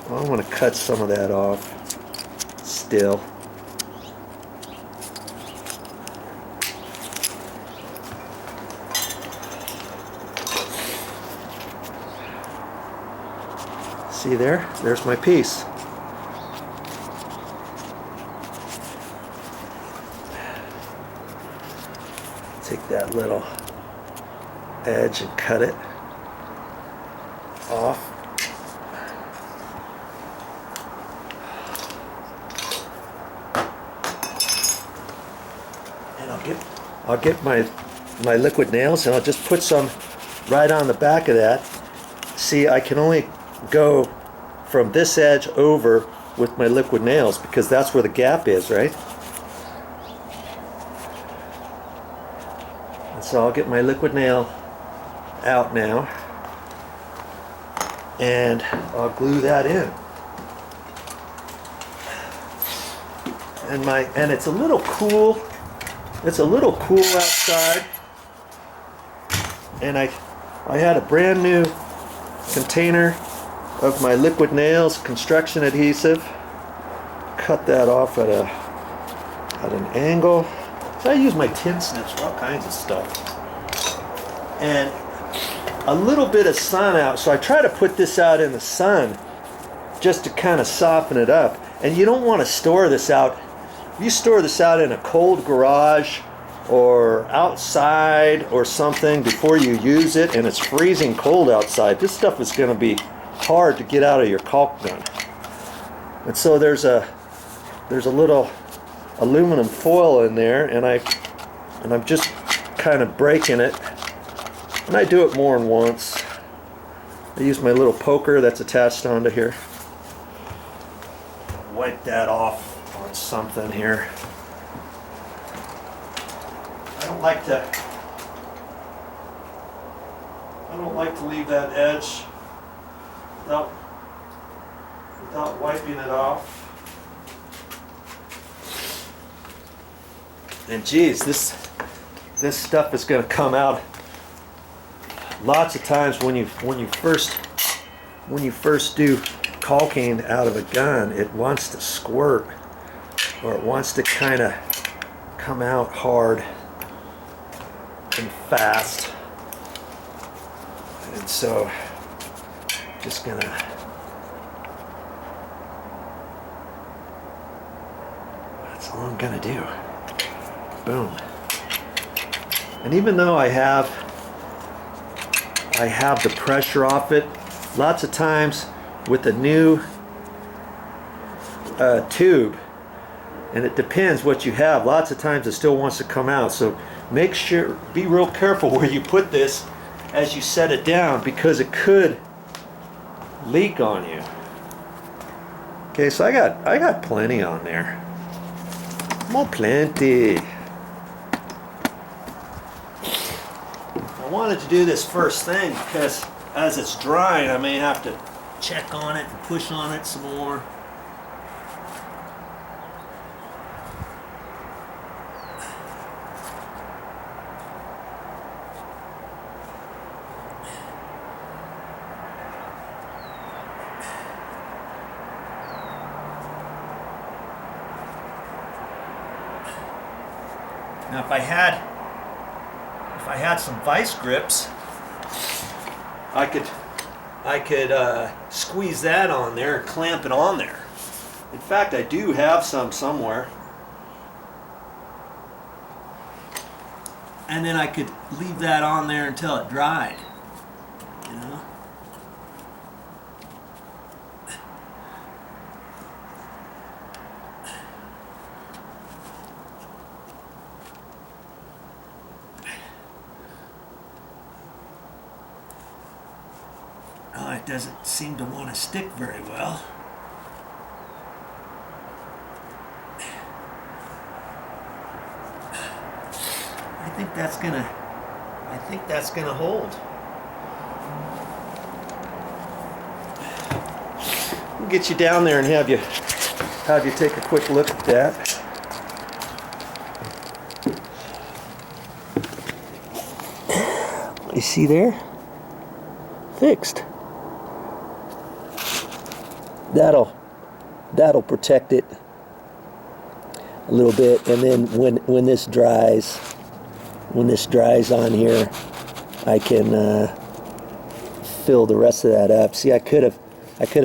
Well, I'm going to cut some of that off still. See there? There's my piece. Take that little edge and cut it off. And I'll get my liquid nails and I'll just put some right on the back of that. See, I can only go from this edge over with my liquid nails because that's where the gap is, right? And so I'll get my liquid nail out now and I'll glue that in. And it's a little cool. It's a little cool outside. And I had a brand new container of my liquid nails construction adhesive. Cut that off at an angle. So I use my tin snips for all kinds of stuff. And a little bit of sun out. So I try to put this out in the sun just to kind of soften it up. And you don't want to store this out. If you store this out in a cold garage or outside or something before you use it and it's freezing cold outside, this stuff is going to be hard to get out of your caulk gun. And so there's a little aluminum foil in there, and I'm just kind of breaking it, and I do it more than once. I use my little poker that's attached onto here. Wipe that off on something here. I don't like to leave that edge without wiping it off. And geez, this stuff is going to come out lots of times when you first do caulking out of a gun. It wants to squirt, or it wants to kind of come out hard and fast. And so just gonna that's all I'm gonna do. Boom. And even though I have the pressure off it, lots of times with the new tube, and it depends what you have, lots of times it still wants to come out. So make sure, be real careful where you put this as you set it down, because it could leak on you. Okay, so I got plenty on there. More plenty. I wanted to do this first thing because as it's drying, I may have to check on it and push on it some more. Now if I had some vice grips, I could squeeze that on there and clamp it on there. In fact, I do have some somewhere. And then I could leave that on there until it dried, you know? Oh, it doesn't seem to want to stick very well. I think that's gonna hold. We'll get you down there and have you take a quick look at that. You see there? Fixed. that'll protect it a little bit. And then when this dries on here, I can fill the rest of that up. See, I could have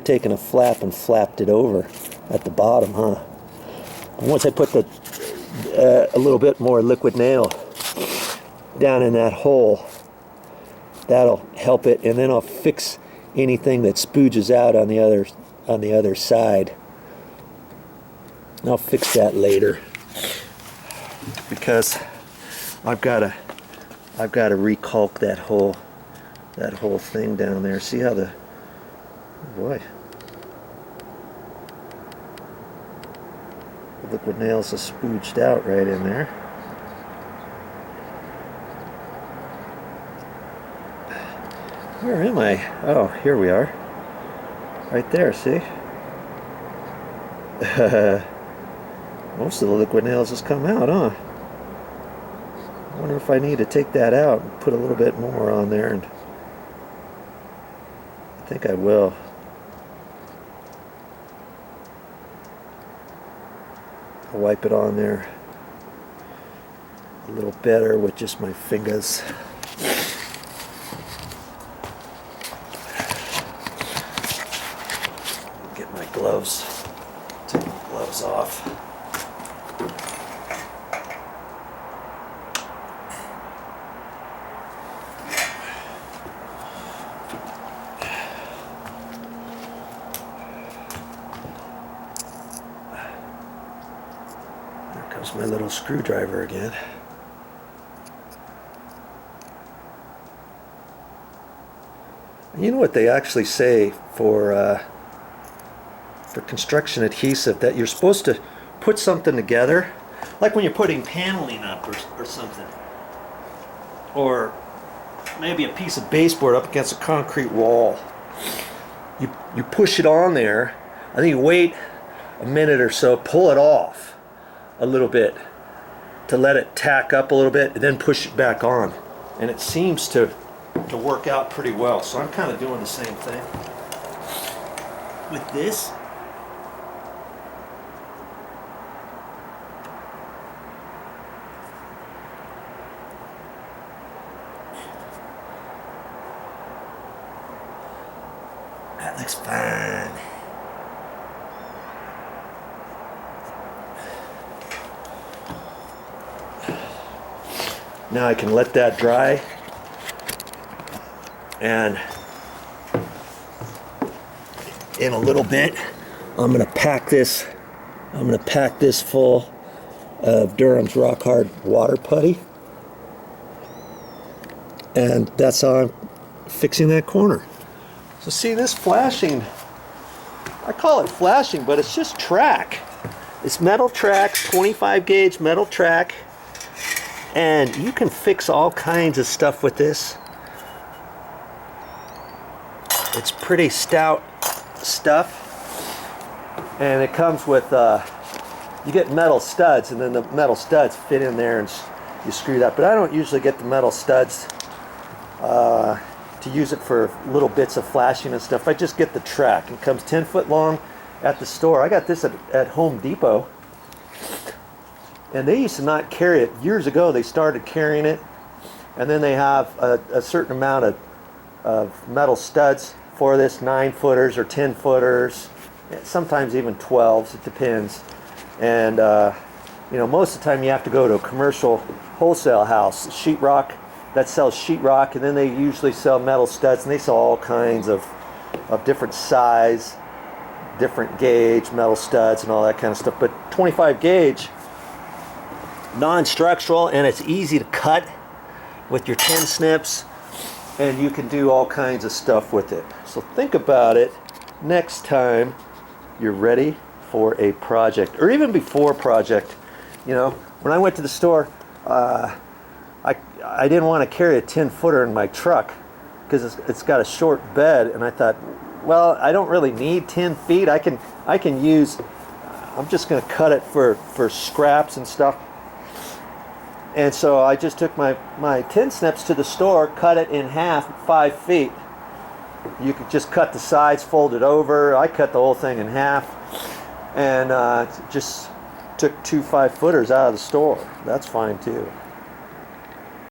taken a flap and flapped it over at the bottom, huh? Once I put a little bit more liquid nail down in that hole, that'll help it, and then I'll fix anything that spooges out on the other side. I'll fix that later, because I've got to recalk that whole thing down there. See how oh boy, the liquid nails are spooged out right in there. Where am I? Oh, here we are. Right there, see? Most of the liquid nails has come out, huh? I wonder if I need to take that out and put a little bit more on there, and I think I will. I'll wipe it on there a little better with just my fingers. Get my gloves. Take my gloves off. There comes my little screwdriver again. You know what they actually say for construction adhesive, that you're supposed to put something together, like when you're putting paneling up or something, or maybe a piece of baseboard up against a concrete wall. You push it on there, and then you wait a minute or so, pull it off a little bit to let it tack up a little bit, and then push it back on, and it seems to work out pretty well. So I'm kind of doing the same thing with this. That looks fine. Now I can let that dry, and in a little bit I'm gonna pack this full of Durham's Rock Hard water putty, and that's how I'm fixing that corner. So see, this flashing, I call it flashing, but it's just track. It's metal tracks, 25 gauge metal track, and you can fix all kinds of stuff with this. It's pretty stout stuff, and it comes with you get metal studs, and then the metal studs fit in there and you screw that. But I don't usually get the metal studs to use it for little bits of flashing and stuff. I just get the track. It comes 10 foot long at the store. I got this at Home Depot, and they used to not carry it. Years ago they started carrying it, and then they have a certain amount of metal studs for this, 9-footers or 10-footers, sometimes even 12s, it depends. And you know, most of the time you have to go to a commercial wholesale house, sheetrock, that sells sheetrock, and then they usually sell metal studs, and they sell all kinds of different size, different gauge metal studs and all that kind of stuff. But 25 gauge, non-structural, and it's easy to cut with your 10 snips, and you can do all kinds of stuff with it. So think about it next time you're ready for a project, or even before a project. You know, when I went to the store, I didn't want to carry a 10-footer in my truck because it's got a short bed, and I thought, well, I don't really need 10 feet. I can use, I'm just going to cut it for scraps and stuff. And so I just took my 10 snips to the store, cut it in half, 5 feet, You could just cut the sides, fold it over. I cut the whole thing in half, and just took 2 5-footers out of the store. That's fine too.